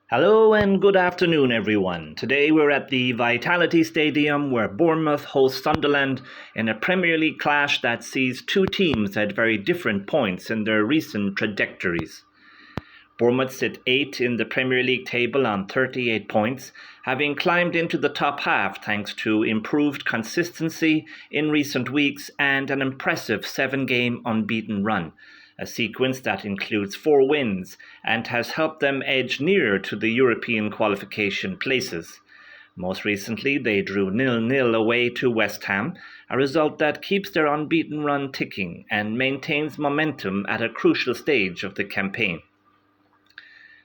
Hello and good afternoon, everyone. Today we're at the Vitality Stadium where Bournemouth hosts Sunderland in a Premier League clash that sees two teams at very different points in their recent trajectories. Bournemouth sit 8th in the Premier League table on 38 points, having climbed into the top half thanks to improved consistency in recent weeks and an impressive 7-game unbeaten run, a sequence that includes 4 wins and has helped them edge nearer to the European qualification places. Most recently, they drew 0-0 away to West Ham, a result that keeps their unbeaten run ticking and maintains momentum at a crucial stage of the campaign.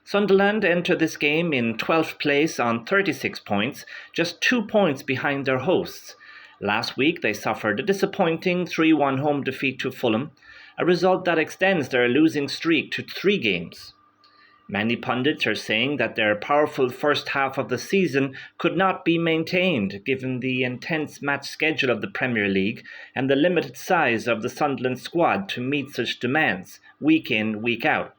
Sunderland enter this game in 12th place on 36 points, just 2 points behind their hosts. Last week they suffered a disappointing 3-1 home defeat to Fulham, a result that extends their losing streak to 3 games. Many pundits are saying that their powerful first half of the season could not be maintained given the intense match schedule of the Premier League and the limited size of the Sunderland squad to meet such demands, week in, week out.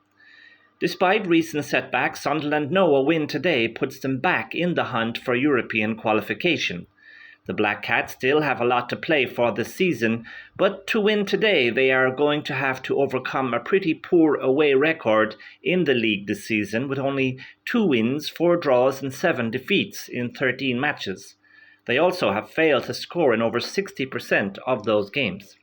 Despite recent setbacks, Sunderland know a win today puts them back in the hunt for European qualification. The Black Cats still have a lot to play for this season, but to win today they are going to have to overcome a pretty poor away record in the league this season with only 2 wins, 4 draws and 7 defeats in 13 matches. They also have failed to score in over 60% of those games.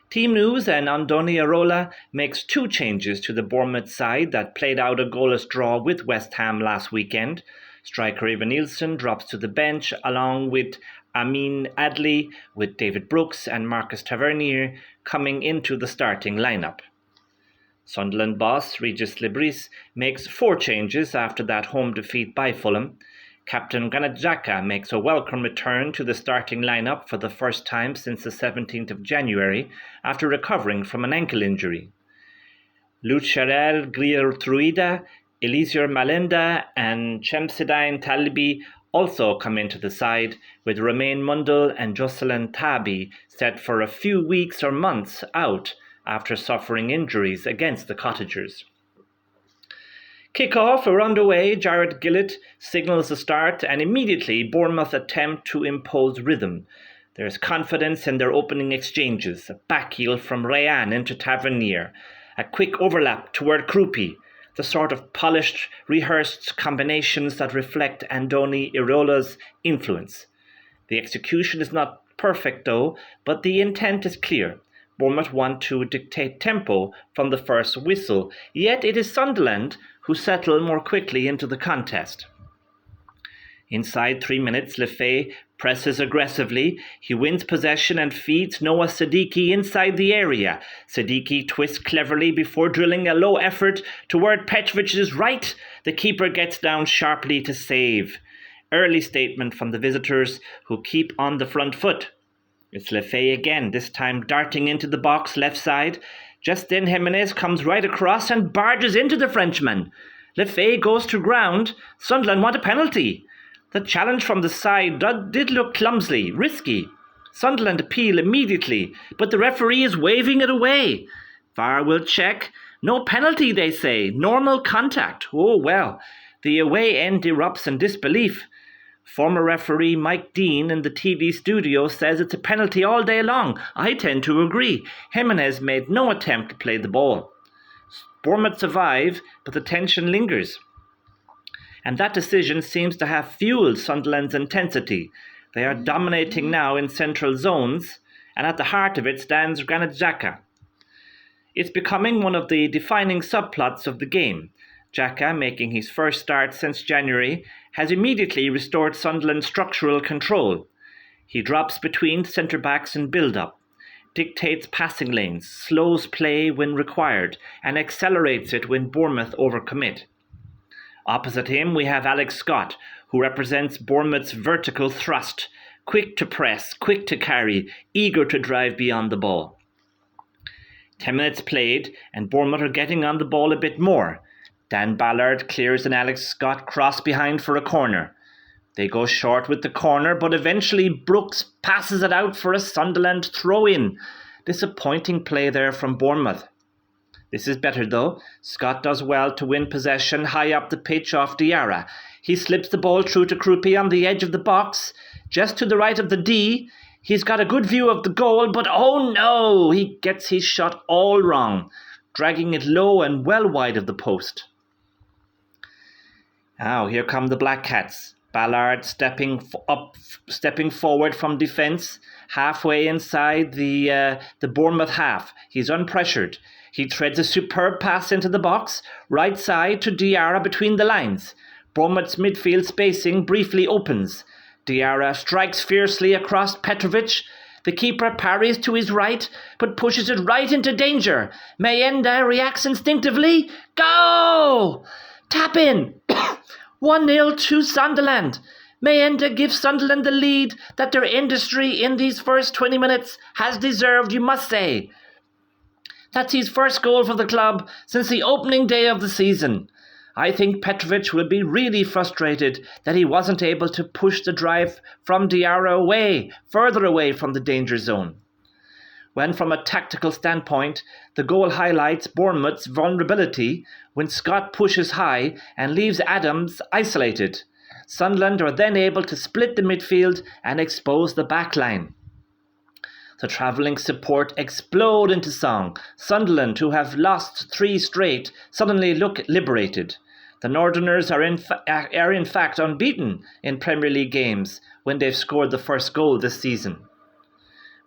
Team News and Andoni Iraola makes 2 changes to the Bournemouth side that played out a goalless draw with West Ham last weekend. Striker Evanilson drops to the bench along with Adli, with David Brooks and Marcus Tavernier coming into the starting lineup. Sunderland boss Regis Lebris makes 4 changes after that home defeat by Fulham. Captain Xhaka makes a welcome return to the starting lineup for the first time since the 17th of January after recovering from an ankle injury. Geertruida, Eliezer Mayenda and Talbi also come into the side, with Romain Mundal and Jocelyn Tabi set for a few weeks or months out after suffering injuries against the Cottagers. Kick-off are underway. Jared Gillett signals the start and immediately Bournemouth attempt to impose rhythm. There is confidence in their opening exchanges, a backheel from Rayan into Tavernier, a quick overlap toward Kroupi, the sort of polished, rehearsed combinations that reflect Andoni Iraola's influence. The execution is not perfect though, but the intent is clear. Bournemouth want to dictate tempo from the first whistle, yet it is Sunderland who settle more quickly into the contest. Inside 3 minutes, Lefebvre presses aggressively. He wins possession and feeds Noah Sadiki inside the area. Sadiki twists cleverly before drilling a low effort toward Petrovic's right. The keeper gets down sharply to save. Early statement from the visitors, who keep on the front foot. It's Lefebvre again, this time darting into the box left side. Just then Jimenez comes right across and barges into the Frenchman. Lefebvre goes to ground. Sunderland want a penalty. The challenge from the side did look clumsy, risky. Sunderland appeal immediately, but the referee is waving it away. VAR will check. No penalty, they say. Normal contact. Oh well. The away end erupts in disbelief. Former referee Mike Dean in the TV studio says it's a penalty all day long. I tend to agree. Jimenez made no attempt to play the ball. Bournemouth survive, but the tension lingers. And that decision seems to have fueled Sunderland's intensity. They are dominating now in central zones, and at the heart of it stands Xhaka. It's becoming one of the defining subplots of the game. Xhaka, making his first start since January, has immediately restored Sunderland's structural control. He drops between centre-backs in build-up, dictates passing lanes, slows play when required, and accelerates it when Bournemouth overcommit. Opposite him we have Alex Scott, who represents Bournemouth's vertical thrust, quick to press, quick to carry, eager to drive beyond the ball. 10 minutes played, and Bournemouth are getting on the ball a bit more. Dan Ballard clears an Alex Scott cross behind for a corner. They go short with the corner, but eventually Brooks passes it out for a Sunderland throw-in. Disappointing play there from Bournemouth. This is better though. Scott does well to win possession high up the pitch off Diarra. He slips the ball through to Kroupi on the edge of the box, just to the right of the D. He's got a good view of the goal, but oh no! He gets his shot all wrong, dragging it low and well wide of the post. Now here come the Black Cats. Ballard stepping forward from defence, halfway inside the Bournemouth half. He's unpressured. He threads a superb pass into the box, right side to Diarra between the lines. Bournemouth's midfield spacing briefly opens. Diarra strikes fiercely across Petrovic. The keeper parries to his right, but pushes it right into danger. Mayenda reacts instinctively. Go! Tap in! 1-0 to Sunderland. Mayenda gives Sunderland the lead that their industry in these first 20 minutes has deserved, you must say. That's his first goal for the club since the opening day of the season. I think Petrovic will be really frustrated that he wasn't able to push the drive from Diarra further away from the danger zone. When from a tactical standpoint, the goal highlights Bournemouth's vulnerability when Scott pushes high and leaves Adams isolated. Sunderland are then able to split the midfield and expose the back line. The travelling support explode into song. Sunderland, who have lost 3 straight, suddenly look liberated. The Northerners are in fact unbeaten in Premier League games when they've scored the first goal this season.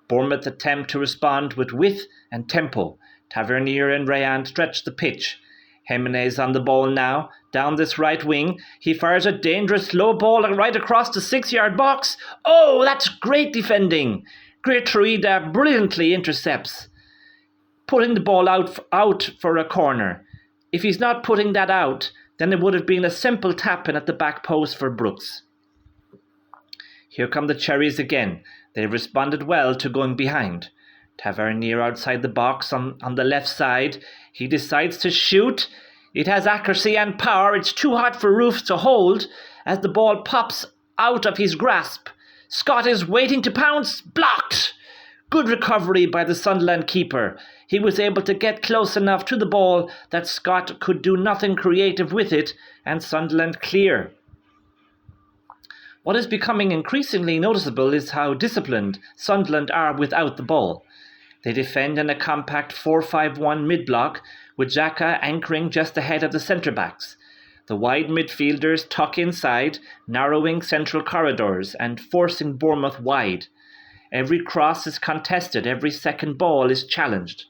Bournemouth attempt to respond with width and tempo. Tavernier and Rayan stretch the pitch. Jimenez on the ball now, down this right wing. He fires a dangerous low ball right across the 6-yard box. Oh, that's great defending. Geertruida brilliantly intercepts, putting the ball out for a corner. If he's not putting that out, then it would have been a simple tap-in at the back post for Brooks. Here come the Cherries again. They responded well to going behind. Tavernier outside the box on the left side. He decides to shoot. It has accuracy and power. It's too hot for Roefs to hold as the ball pops out of his grasp. Scott is waiting to pounce. Blocked! Good recovery by the Sunderland keeper. He was able to get close enough to the ball that Scott could do nothing creative with it, and Sunderland clear. What is becoming increasingly noticeable is how disciplined Sunderland are without the ball. They defend in a compact 4-5-1 mid-block, with Xhaka anchoring just ahead of the centre-backs. The wide midfielders tuck inside, narrowing central corridors and forcing Bournemouth wide. Every cross is contested, every second ball is challenged.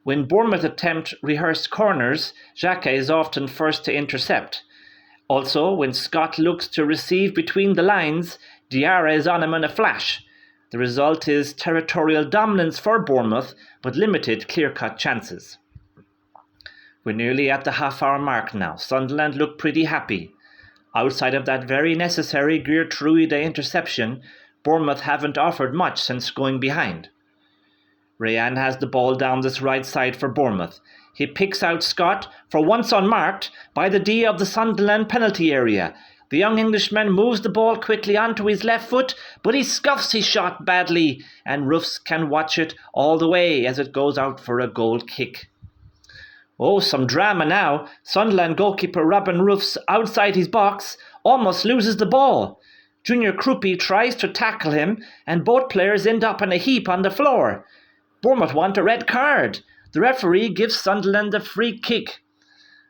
When Bournemouth attempt rehearsed corners, Xhaka is often first to intercept. Also, when Scott looks to receive between the lines, Diarra is on him in a flash. The result is territorial dominance for Bournemouth, but limited clear-cut chances. We're nearly at the half-hour mark now. Sunderland look pretty happy. Outside of that very necessary Geertruida interception, Bournemouth haven't offered much since going behind. Rayan has the ball down this right side for Bournemouth. He picks out Scott, for once unmarked, by the D of the Sunderland penalty area. The young Englishman moves the ball quickly onto his left foot, but he scuffs his shot badly, and Roefs can watch it all the way as it goes out for a goal kick. Oh, some drama now. Sunderland goalkeeper Robin Roefs, outside his box, almost loses the ball. Junior Kroupi tries to tackle him, and both players end up in a heap on the floor. Bournemouth want a red card. The referee gives Sunderland a free kick.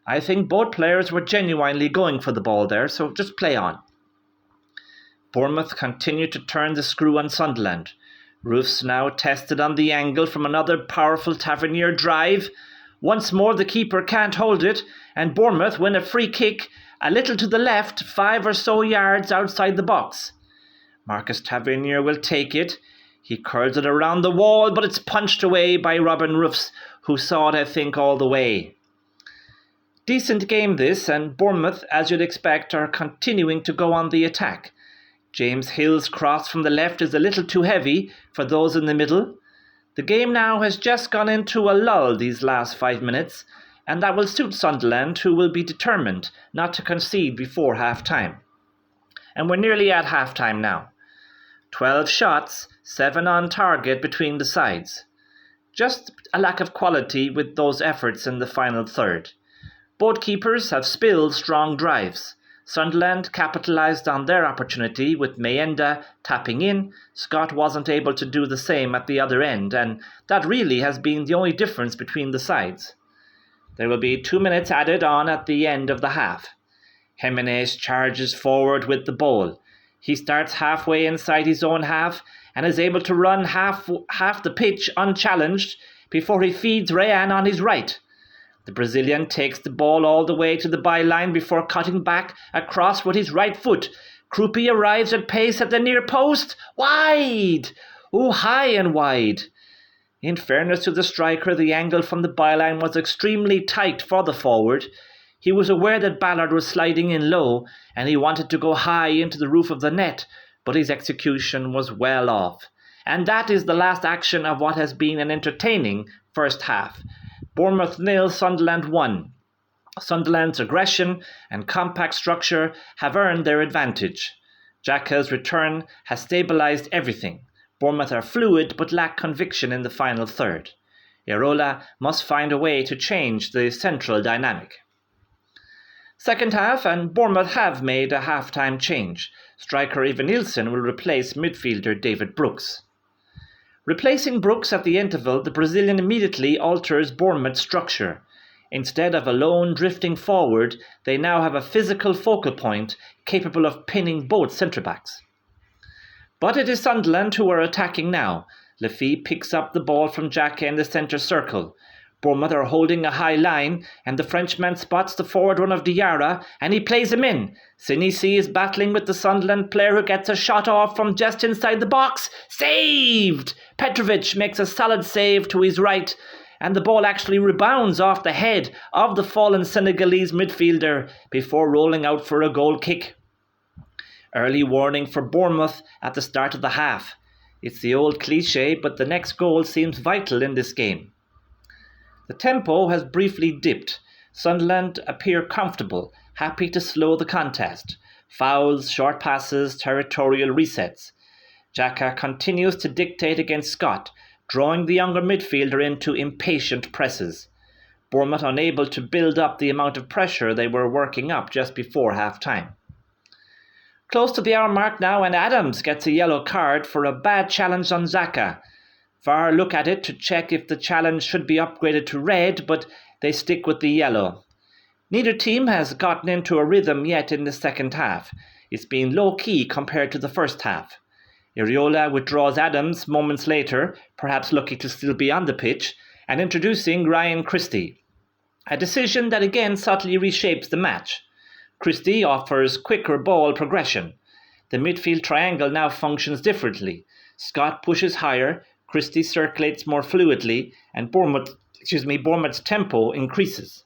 I think both players were genuinely going for the ball there, so just play on. Bournemouth continue to turn the screw on Sunderland. Roefs now tested on the angle from another powerful Tavernier drive. Once more the keeper can't hold it, and Bournemouth win a free kick a little to the left, 5 or so yards outside the box. Marcus Tavernier will take it. He curls it around the wall, but it's punched away by Robin Roefs, who saw it, I think, all the way. Decent game this, and Bournemouth, as you'd expect, are continuing to go on the attack. James Hill's cross from the left is a little too heavy for those in the middle. The game now has just gone into a lull these last 5 minutes, and that will suit Sunderland, who will be determined not to concede before half-time. And we're nearly at half-time now. 12 shots, 7 on target between the sides. Just a lack of quality with those efforts in the final third. Both keepers have spilled strong drives. Sunderland capitalised on their opportunity with Mayenda tapping in. Scott wasn't able to do the same at the other end, and that really has been the only difference between the sides. There will be 2 minutes added on at the end of the half. Jimenez charges forward with the ball. He starts halfway inside his own half and is able to run half the pitch unchallenged before he feeds Rayan on his right. The Brazilian takes the ball all the way to the byline before cutting back across with his right foot. Kroupi arrives at pace at the near post. Wide! Oh, high and wide. In fairness to the striker, the angle from the byline was extremely tight for the forward. He was aware that Ballard was sliding in low and he wanted to go high into the roof of the net, but his execution was well off. And that is the last action of what has been an entertaining first half. Bournemouth 0, Sunderland 1. Sunderland's aggression and compact structure have earned their advantage. Xhaka's return has stabilised everything. Bournemouth are fluid but lack conviction in the final third. Iraola must find a way to change the central dynamic. Second half, and Bournemouth have made a half-time change. Striker Evanilson will replace midfielder David Brooks. Replacing Brooks at the interval, the Brazilian immediately alters Bournemouth's structure. Instead of a lone drifting forward, they now have a physical focal point capable of pinning both centre-backs. But it is Sunderland who are attacking now. Lafy picks up the ball from Xhaka in the centre circle. Bournemouth are holding a high line, and the Frenchman spots the forward run of Diarra, and he plays him in. Senesi is battling with the Sunderland player who gets a shot off from just inside the box. Saved! Petrovic makes a solid save to his right, and the ball actually rebounds off the head of the fallen Senegalese midfielder before rolling out for a goal kick. Early warning for Bournemouth at the start of the half. It's the old cliché, but the next goal seems vital in this game. The tempo has briefly dipped. Sunderland appear comfortable, happy to slow the contest. Fouls, short passes, territorial resets. Xhaka continues to dictate against Scott, drawing the younger midfielder into impatient presses. Bournemouth unable to build up the amount of pressure they were working up just before half-time. Close to the hour mark now, and Adams gets a yellow card for a bad challenge on Xhaka. VAR look at it to check if the challenge should be upgraded to red, but they stick with the yellow. Neither team has gotten into a rhythm yet in the second half. It's been low-key compared to the first half. Iraola withdraws Adams moments later, perhaps lucky to still be on the pitch, and introducing Ryan Christie. A decision that again subtly reshapes the match. Christie offers quicker ball progression. The midfield triangle now functions differently. Scott pushes higher, Christie circulates more fluidly, and Bournemouth's tempo increases.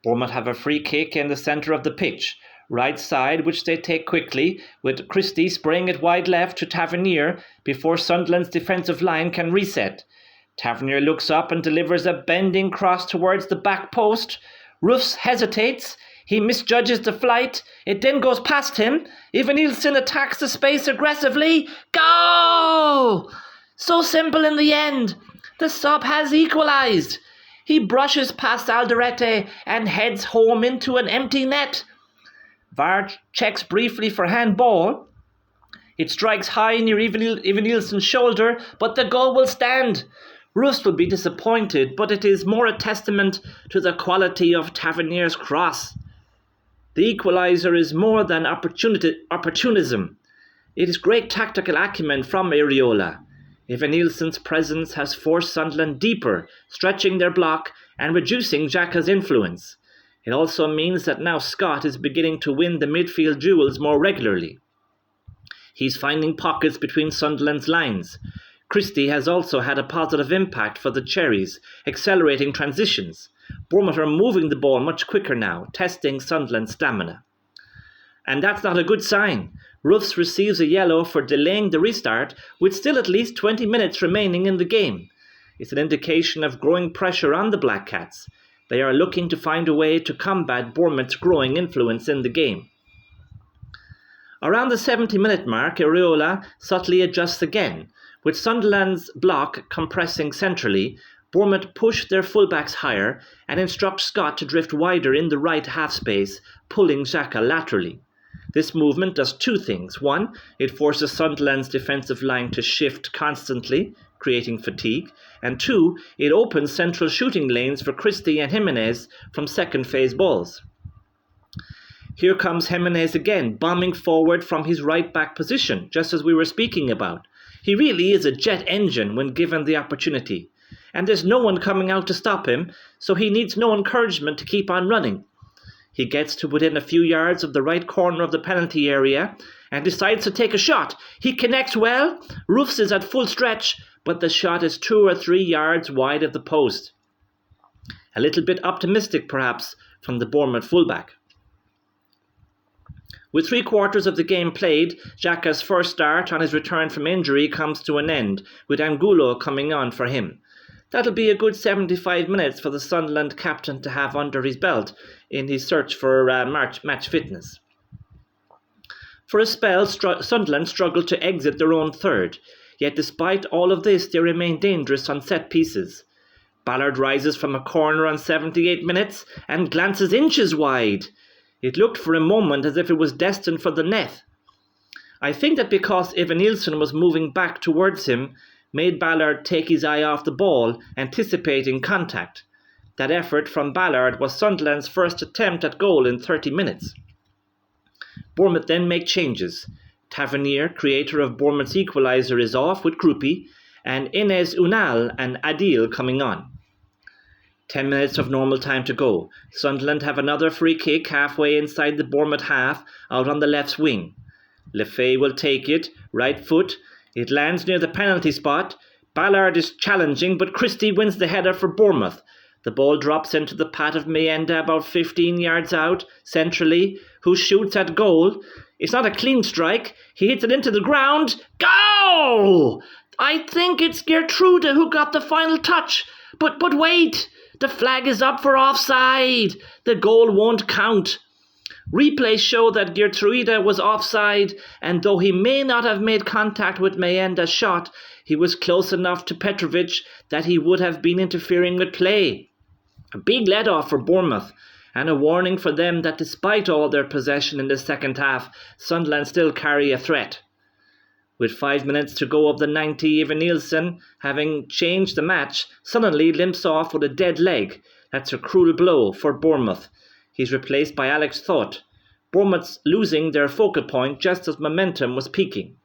Bournemouth have a free kick in the centre of the pitch, right side, which they take quickly, with Christie spraying it wide left to Tavernier before Sunderland's defensive line can reset. Tavernier looks up and delivers a bending cross towards the back post. Roefs hesitates. He misjudges the flight. It then goes past him. Evanilson attacks the space aggressively. Goal! So simple in the end. The sub has equalised. He brushes past Alderete and heads home into an empty net. VAR checks briefly for handball. It strikes high near Evanilson's shoulder, but the goal will stand. Roefs will be disappointed, but it is more a testament to the quality of Tavernier's cross. The equaliser is more than opportunism. It is great tactical acumen from Iraola. Evanilson's presence has forced Sunderland deeper, stretching their block and reducing Xhaka's influence. It also means that now Scott is beginning to win the midfield duels more regularly. He's finding pockets between Sunderland's lines. Christie has also had a positive impact for the Cherries, accelerating transitions. Bournemouth are moving the ball much quicker now, testing Sunderland's stamina. And that's not a good sign. Roefs receives a yellow for delaying the restart, with still at least 20 minutes remaining in the game. It's an indication of growing pressure on the Black Cats. They are looking to find a way to combat Bournemouth's growing influence in the game. Around the 70-minute mark, Iraola subtly adjusts again, With Sunderland's block compressing centrally, Bournemouth push their fullbacks higher and instruct Scott to drift wider in the right half space, pulling Xhaka laterally. This movement does two things. One, it forces Sunderland's defensive line to shift constantly, creating fatigue. And two, it opens central shooting lanes for Christie and Jimenez from second phase balls. Here comes Jimenez again, bombing forward from his right back position, just as we were speaking about. He really is a jet engine when given the opportunity. And there's no one coming out to stop him, so he needs no encouragement to keep on running. He gets to within a few yards of the right corner of the penalty area and decides to take a shot. He connects well, Roefs is at full stretch, but the shot is 2 or 3 yards wide of the post. A little bit optimistic, perhaps, from the Bournemouth fullback. With 3/4 of the game played, Xhaka's first start on his return from injury comes to an end, with Angulo coming on for him. That'll be a good 75 minutes for the Sunderland captain to have under his belt in his search for match fitness. For a spell, Sunderland struggled to exit their own third, yet despite all of this they remain dangerous on set pieces. Ballard rises from a corner on 78 minutes and glances inches wide. It looked for a moment as if it was destined for the net. I think that because Evanilson was moving back towards him, made Ballard take his eye off the ball, anticipating contact. That effort from Ballard was Sunderland's first attempt at goal in 30 minutes. Bournemouth then make changes. Tavernier, creator of Bournemouth's equaliser, is off with Kroupi, and Unal and Adli coming on. 10 minutes of normal time to go. Sunderland have another free kick halfway inside the Bournemouth half, out on the left wing. Lefebvre will take it, right foot. It lands near the penalty spot. Ballard is challenging, but Christie wins the header for Bournemouth. The ball drops into the path of Mayenda about 15 yards out, centrally, who shoots at goal. It's not a clean strike. He hits it into the ground. Goal! I think it's Geertruida who got the final touch. But wait! The flag is up for offside. The goal won't count. Replays show that Geertruida was offside, and though he may not have made contact with Mayenda's shot, he was close enough to Petrovic that he would have been interfering with play. A big let-off for Bournemouth, and a warning for them that despite all their possession in the second half, Sunderland still carry a threat. With 5 minutes to go of the 90, Evanilson, having changed the match, suddenly limps off with a dead leg. That's a cruel blow for Bournemouth. He's replaced by Toth. Bournemouth's losing their focal point just as momentum was peaking.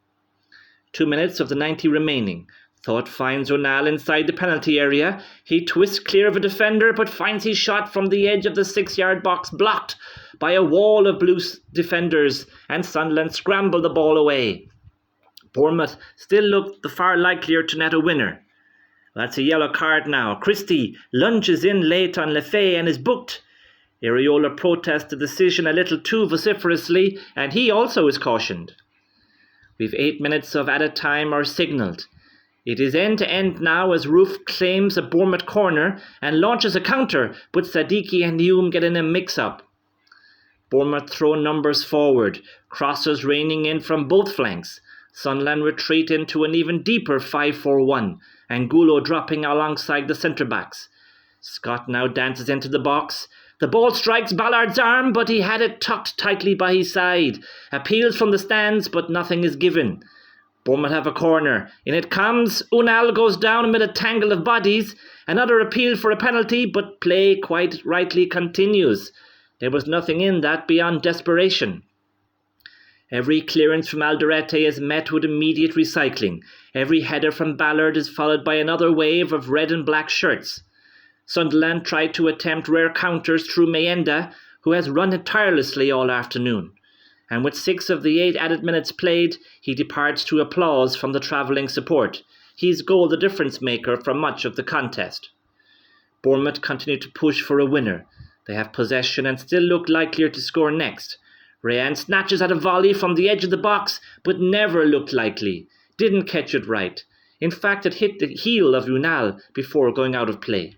2 minutes of the 90 remaining. Toth finds Unal inside the penalty area. He twists clear of a defender but finds his shot from the edge of the 6-yard box blocked by a wall of blue defenders, and Sunderland scramble the ball away. Bournemouth still looked the far likelier to net a winner. That's a yellow card now. Christie lunges in late on Lefebvre and is booked. Areola protests the decision a little too vociferously, and he also is cautioned. We've 8 minutes of added time are signalled. It is end-to-end now as Roefs claims a Bournemouth corner and launches a counter, but Sadiki and Hume get in a mix-up. Bournemouth throw numbers forward, crosses raining in from both flanks. Sunderland retreat into an even deeper 5-4-1, Angulo dropping alongside the centre-backs. Scott now dances into the box. The ball strikes Ballard's arm, but he had it tucked tightly by his side. Appeals from the stands, but nothing is given. Bournemouth have a corner. In it comes. Unal goes down amid a tangle of bodies. Another appeal for a penalty, but play quite rightly continues. There was nothing in that beyond desperation. Every clearance from Alderete is met with immediate recycling. Every header from Ballard is followed by another wave of red and black shirts. Sunderland tried to attempt rare counters through Mayenda, who has run it tirelessly all afternoon. And with 6 of the 8 added minutes played, he departs to applause from the travelling support. He's goal the difference maker for much of the contest. Bournemouth continue to push for a winner. They have possession and still look likelier to score next. Rayan snatches at a volley from the edge of the box, but never looked likely. Didn't catch it right. In fact, it hit the heel of Unal before going out of play.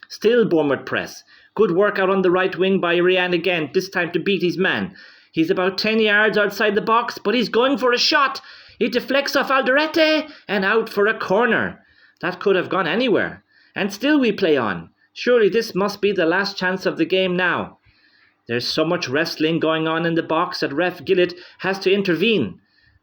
Still Bournemouth press. Good work out on the right wing by Rayan again, this time to beat his man. He's about 10 yards outside the box, but he's going for a shot. It deflects off Alderete and out for a corner. That could have gone anywhere. And still we play on. Surely this must be the last chance of the game now. There's so much wrestling going on in the box that ref Gillett has to intervene.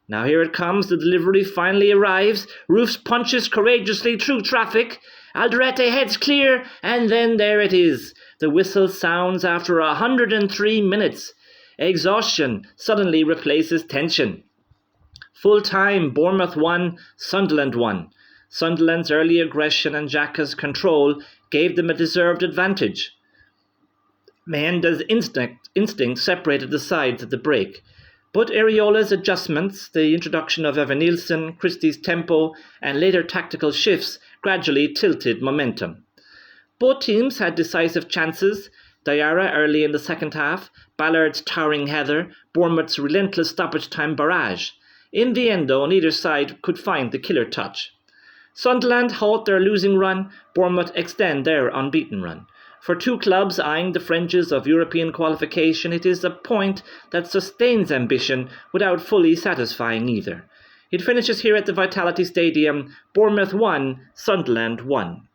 Now here it comes, the delivery finally arrives. Roefs punches courageously through traffic. Alderete heads clear, and then there it is. The whistle sounds after 103 minutes. Exhaustion suddenly replaces tension. Full time, Bournemouth 1, Sunderland 1. Sunderland's early aggression and Xhaka's control gave them a deserved advantage. Mayenda's instinct separated the sides at the break. But Areola's adjustments, the introduction of Evanilson, Christie's tempo, and later tactical shifts gradually tilted momentum. Both teams had decisive chances. Diarra early in the second half, Ballard's towering header, Bournemouth's relentless stoppage time barrage. In the end, though, neither side could find the killer touch. Sunderland halt their losing run, Bournemouth extend their unbeaten run. For two clubs eyeing the fringes of European qualification, it is a point that sustains ambition without fully satisfying either. It finishes here at the Vitality Stadium, Bournemouth 1, Sunderland 1.